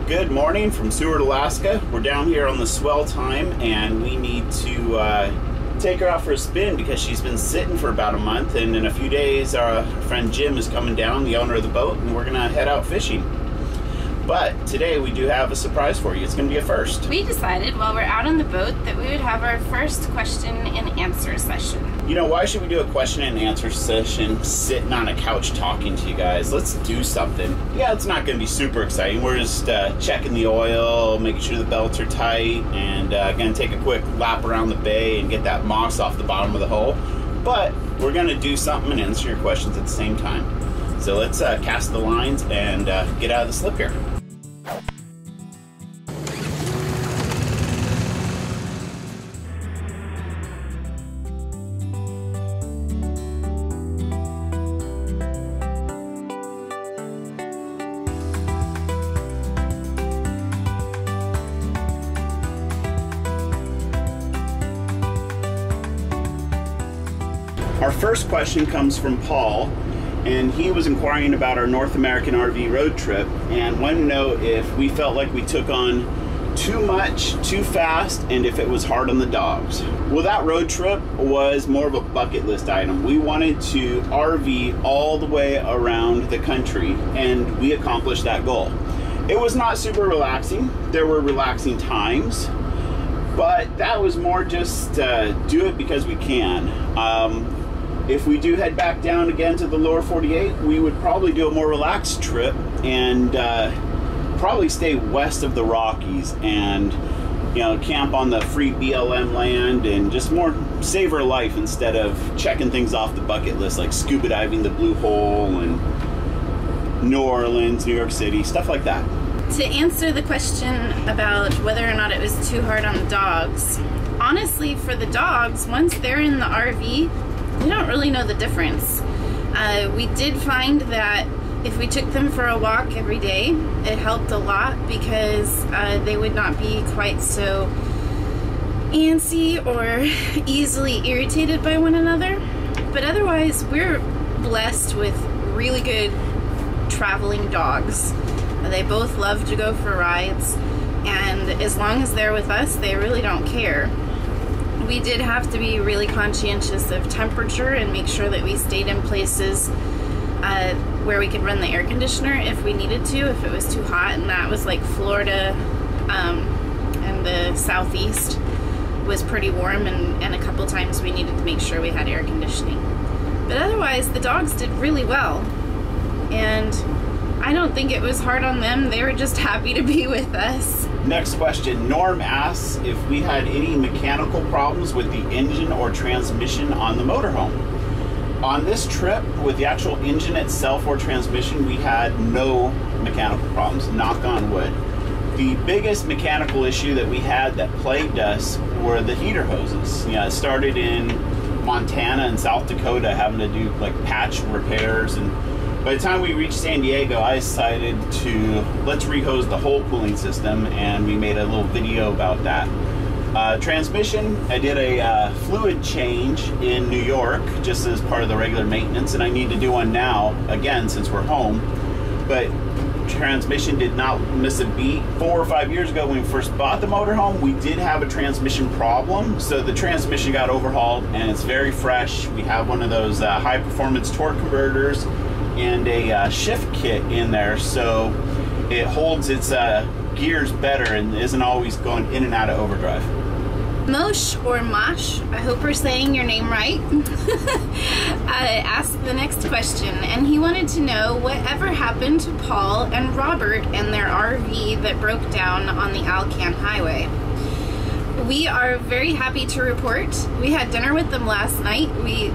Good morning from Seward, Alaska. We're down here on the swell time and we need to take her out for a spin because she's been sitting for about a month, and in a few days our friend Jim is coming down, the owner of the boat, and we're gonna head out fishing. But today we do have a surprise for you. It's gonna be a first. We decided while we're out on the boat that we would have our first question and answer session. You know, why should we do a question and answer session sitting on a couch talking to you guys? Let's do something. Yeah, it's not gonna be super exciting. We're just checking the oil, making sure the belts are tight, and gonna take a quick lap around the bay and get that moss off the bottom of the hull. But we're gonna do something and answer your questions at the same time. So let's cast the lines and get out of the slip here. Our first question comes from Paul, and he was inquiring about our North American RV road trip and wanted to know if we felt like we took on too much, too fast, and if it was hard on the dogs. Well, that road trip was more of a bucket list item. We wanted to RV all the way around the country, and we accomplished that goal. It was not super relaxing. There were relaxing times, but that was more just do it because we can. If we do head back down again to the lower 48, we would probably do a more relaxed trip and probably stay west of the Rockies and, you know, camp on the free BLM land and just more savor life instead of checking things off the bucket list like scuba diving the Blue Hole and New Orleans, New York City, stuff like that. To answer the question about whether or not it was too hard on the dogs, honestly, for the dogs, once they're in the RV, they don't really know the difference. We did find that if we took them for a walk every day, it helped a lot because they would not be quite so antsy or easily irritated by one another. But otherwise, we're blessed with really good traveling dogs. They both love to go for rides, and as long as they're with us, they really don't care. We did have to be really conscientious of temperature and make sure that we stayed in places where we could run the air conditioner if we needed to, if it was too hot, and that was like Florida and the southeast was pretty warm, and a couple times we needed to make sure we had air conditioning. But otherwise, the dogs did really well, and I don't think it was hard on them. They were just happy to be with us. Next question. Norm asks if we had any mechanical problems with the engine or transmission on the motorhome. On this trip, with the actual engine itself or transmission, we had no mechanical problems, knock on wood. The biggest mechanical issue that we had that plagued us were the heater hoses. You know, it started in Montana and South Dakota, having to do like patch repairs, and by the time we reached San Diego, I decided to let's rehose the whole cooling system, and we made a little video about that. Transmission, I did a fluid change in New York just as part of the regular maintenance, and I need to do one now, again, since we're home. But transmission did not miss a beat. 4 or 5 years ago when we first bought the motorhome, we did have a transmission problem, so the transmission got overhauled, and it's very fresh. We have one of those high-performance torque converters and a shift kit in there, so it holds its gears better and isn't always going in and out of overdrive. Mosh, or Mosh, I hope we're saying your name right, asked the next question, and he wanted to know whatever happened to Paul and Robert and their RV that broke down on the Alcan Highway. We are very happy to report we had dinner with them last night.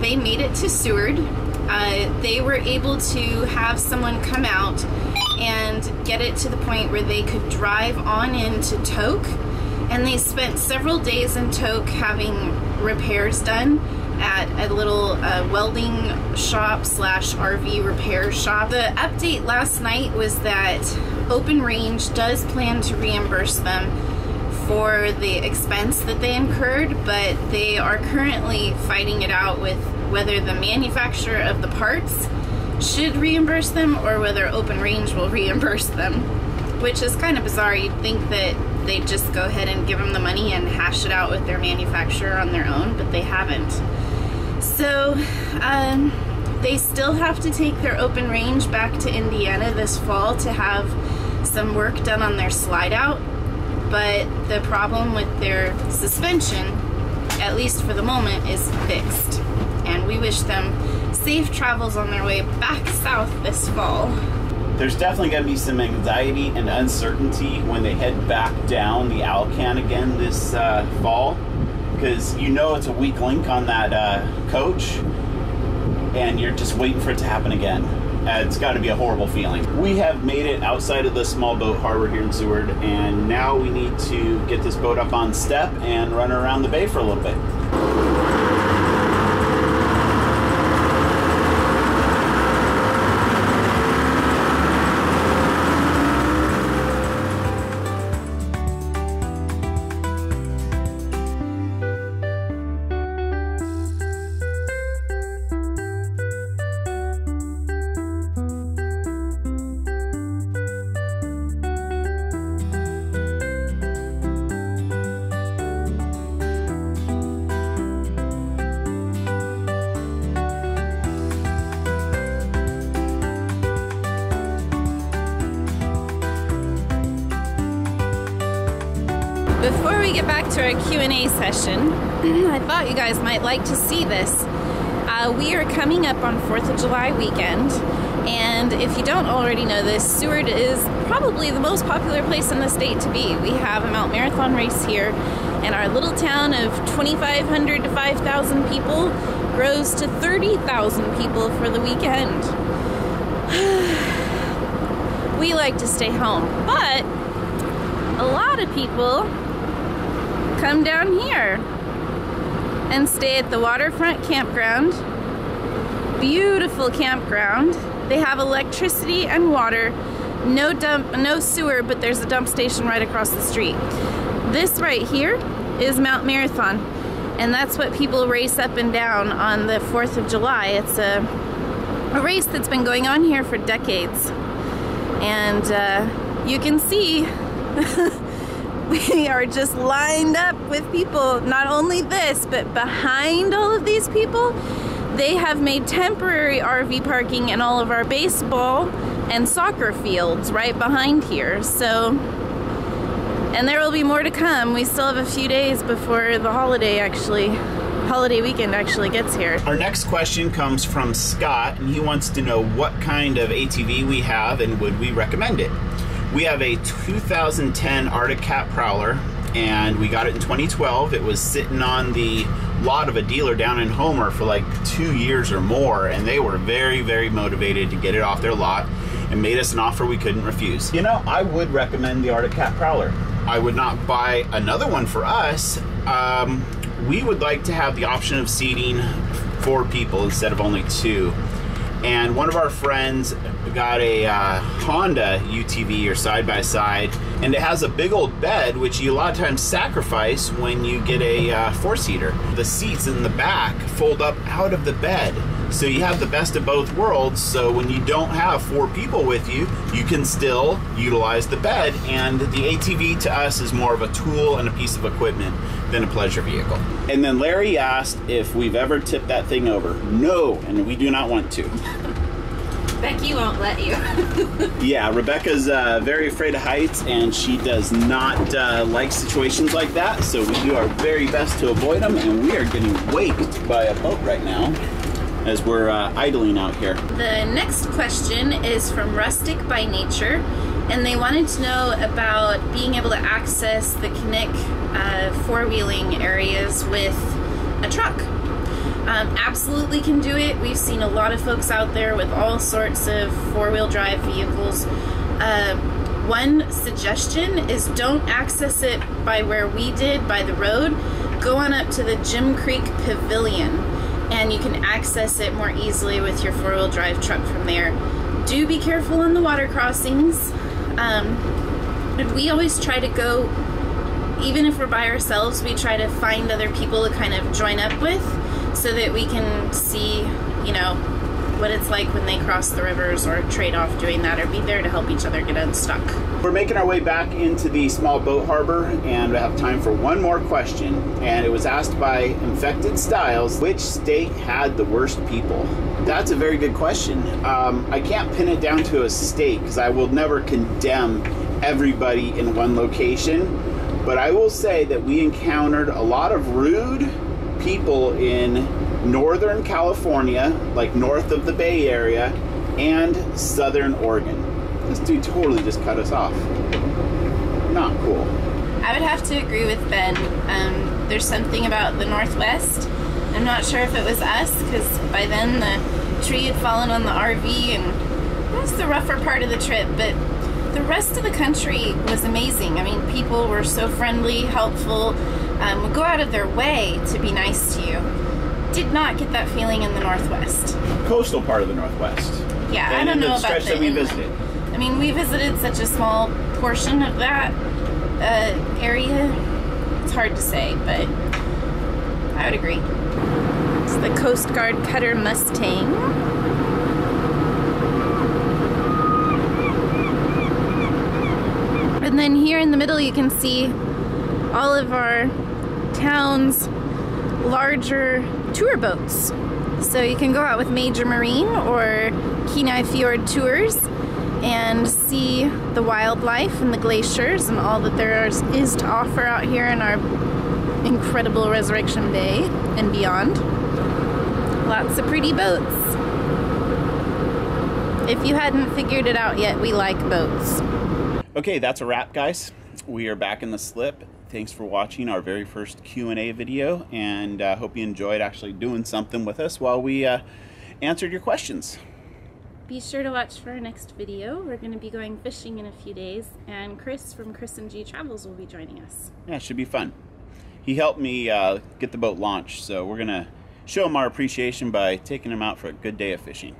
They made it to Seward. They were able to have someone come out and get it to the point where they could drive on into Tok, and they spent several days in Tok having repairs done at a little welding shop slash RV repair shop. The update last night was that Open Range does plan to reimburse them for the expense that they incurred, but they are currently fighting it out with whether the manufacturer of the parts should reimburse them or whether Open Range will reimburse them. which is kind of bizarre. You'd think that they'd just go ahead and give them the money and hash it out with their manufacturer on their own, but they haven't. So they still have to take their open range back to Indiana this fall to have some work done on their slide out, but the problem with their suspension, at least for the moment, is fixed. And we wish them safe travels on their way back south this fall. There's definitely going to be some anxiety and uncertainty when they head back down the Alcan again this fall, because you know it's a weak link on that coach, and you're just waiting for it to happen again. It's got to be a horrible feeling. We have made it outside of the small boat harbor here in Seward, and now we need to get this boat up on step and run around the bay for a little bit. Before we get back to our Q&A session, I thought you guys might like to see this. We are coming up on 4th of July weekend, and if you don't already know this, Seward is probably the most popular place in the state to be. We have a Mount Marathon race here, and our little town of 2,500 to 5,000 people grows to 30,000 people for the weekend. We like to stay home, but a lot of people come down here and stay at the waterfront campground. Beautiful campground. They have electricity and water, no sewer, but there's a dump station right across the street. This right here is Mount Marathon, and that's what people race up and down on the 4th of July. It's a race that's been going on here for decades, and you can see we are just lined up with people. Not only this, but behind all of these people, they have made temporary RV parking in all of our baseball and soccer fields right behind here. So, and there will be more to come. We still have a few days before the holiday weekend actually gets here. Our next question comes from Scott, and he wants to know what kind of ATV we have and would we recommend it. We have a 2010 Arctic Cat Prowler, and we got it in 2012. It was sitting on the lot of a dealer down in Homer for like 2 years or more, and they were very, very motivated to get it off their lot and made us an offer we couldn't refuse. You know, I would recommend the Arctic Cat Prowler. I would not buy another one for us. We would like to have the option of seating 4 people instead of only 2. And one of our friends got a Honda UTV or side-by-side, and it has a big old bed, which you a lot of times sacrifice when you get a 4-seater. The seats in the back fold up out of the bed, so you have the best of both worlds. So when you don't have 4 people with you, you can still utilize the bed, and the ATV to us is more of a tool and a piece of equipment than a pleasure vehicle. And then Larry asked if we've ever tipped that thing over. No, and we do not want to. Becky won't let you. Yeah, Rebecca's very afraid of heights, and she does not like situations like that, so we do our very best to avoid them, and we are getting waked by a boat right now as we're idling out here. The next question is from Rustic by Nature, and they wanted to know about being able to access the Knick four-wheeling areas with a truck. Absolutely can do it. We've seen a lot of folks out there with all sorts of four-wheel drive vehicles. One suggestion is don't access it by where we did, by the road. Go on up to the Jim Creek Pavilion, and you can access it more easily with your four-wheel drive truck from there. Do be careful on the water crossings. And we always try to go, even if we're by ourselves, we try to find other people to kind of join up with so that we can see, you know, what it's like when they cross the rivers or trade off doing that, or be there to help each other get unstuck. We're making our way back into the small boat harbor, and we have time for one more question. And it was asked by Infected Styles, which state had the worst people? That's a very good question. I can't pin it down to a state because I will never condemn everybody in one location. But I will say that we encountered a lot of rude people in Northern California, like north of the Bay Area, and Southern Oregon. This dude totally just cut us off. Not cool. I would have to agree with Ben. There's something about the Northwest. I'm not sure if it was us, because by then the tree had fallen on the RV and it was the rougher part of the trip, but the rest of the country was amazing. I mean, people were so friendly, helpful, would go out of their way to be nice to you. Did not get that feeling in the Northwest. Coastal part of the Northwest. Yeah, and I don't know about stretch that we visited. I mean, we visited such a small portion of that area. It's hard to say, but I would agree. It's the Coast Guard Cutter Mustang. And then here in the middle you can see all of our town's larger tour boats. So you can go out with Major Marine or Kenai Fjord Tours and see the wildlife and the glaciers and all that there is to offer out here in our incredible Resurrection Bay and beyond. Lots of pretty boats. If you hadn't figured it out yet, we like boats. Okay, that's a wrap, guys. We are back in the slip. Thanks for watching our very first Q&A video, and hope you enjoyed actually doing something with us while we answered your questions. Be sure to watch for our next video. We're going to be going fishing in a few days, and Chris from Chris and G Travels will be joining us. Yeah, it should be fun. He helped me get the boat launched, so we're going to show him our appreciation by taking him out for a good day of fishing.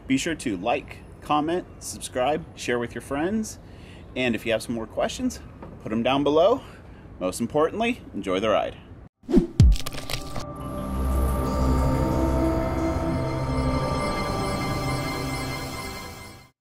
Be sure to like, comment, subscribe, share with your friends, and if you have some more questions, put them down below. Most importantly, enjoy the ride.